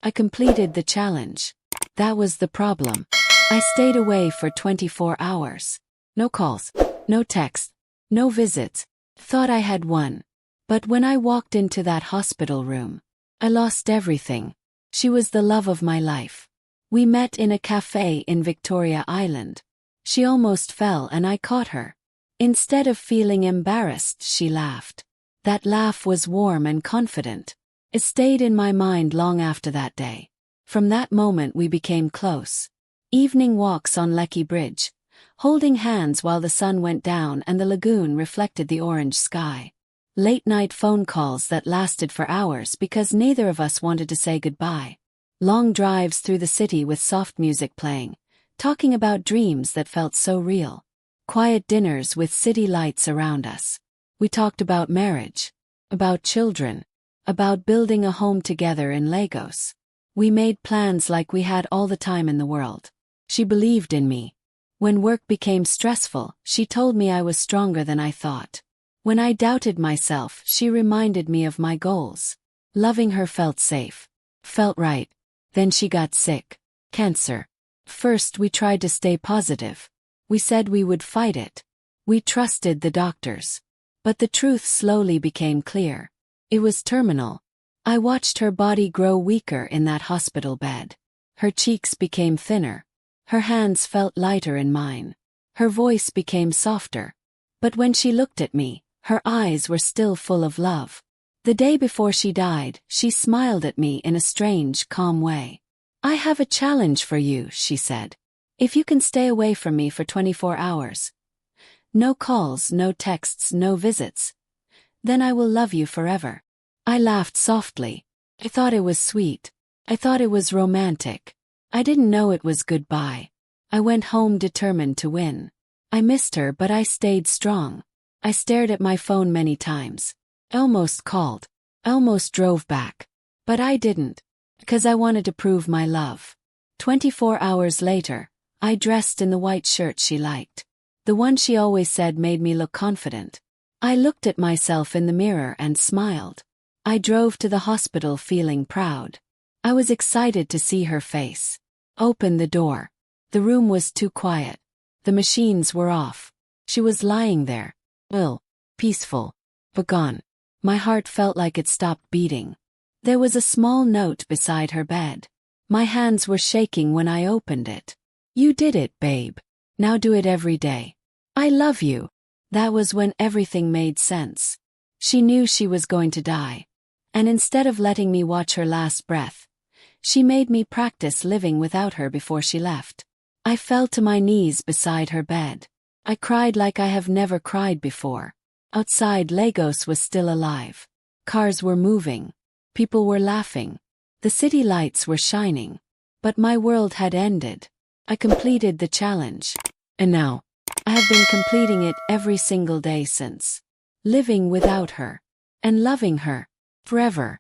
I completed the challenge. That was the problem. I stayed away for 24 hours. No calls, no texts, no visits. Thought I had won. But when I walked into that hospital room, I lost everything. She was the love of my life. We met in a cafe in Victoria Island. She almost fell and I caught her. Instead of feeling embarrassed, she laughed. That laugh was warm and confident. It stayed in my mind long after that day. From that moment we became close. Evening walks on Lecky Bridge, holding hands while the sun went down and the lagoon reflected the orange sky. Late-night phone calls that lasted for hours because neither of us wanted to say goodbye. Long drives through the city with soft music playing, talking about dreams that felt so real. Quiet dinners with city lights around us. We talked about marriage, about children, about building a home together in Lagos. We made plans like we had all the time in the world. She believed in me. When work became stressful, she told me I was stronger than I thought. When I doubted myself, she reminded me of my goals. Loving her felt safe. Felt right. Then she got sick. Cancer. First we tried to stay positive. We said we would fight it. We trusted the doctors. But the truth slowly became clear. It was terminal. I watched her body grow weaker in that hospital bed. Her cheeks became thinner. Her hands felt lighter in mine. Her voice became softer. But when she looked at me, her eyes were still full of love. The day before she died, she smiled at me in a strange, calm way. "I have a challenge for you," she said. "If you can stay away from me for 24 hours. No calls, no texts, no visits. Then I will love you forever." I laughed softly. I thought it was sweet. I thought it was romantic. I didn't know it was goodbye. I went home determined to win. I missed her but I stayed strong. I stared at my phone many times. I almost called. I almost drove back. But I didn't. Because I wanted to prove my love. 24 hours later, I dressed in the white shirt she liked. The one she always said made me look confident. I looked at myself in the mirror and smiled. I drove to the hospital feeling proud. I was excited to see her face. Opened the door. The room was too quiet. The machines were off. She was lying there. Ill. Peaceful. But gone. My heart felt like it stopped beating. There was a small note beside her bed. My hands were shaking when I opened it. "You did it, babe. Now do it every day. I love you." That was when everything made sense. She knew she was going to die. And instead of letting me watch her last breath, she made me practice living without her before she left. I fell to my knees beside her bed. I cried like I have never cried before. Outside, Lagos was still alive. Cars were moving. People were laughing. The city lights were shining. But my world had ended. I completed the challenge. And now, I have been completing it every single day since. Living without her. And loving her. Forever.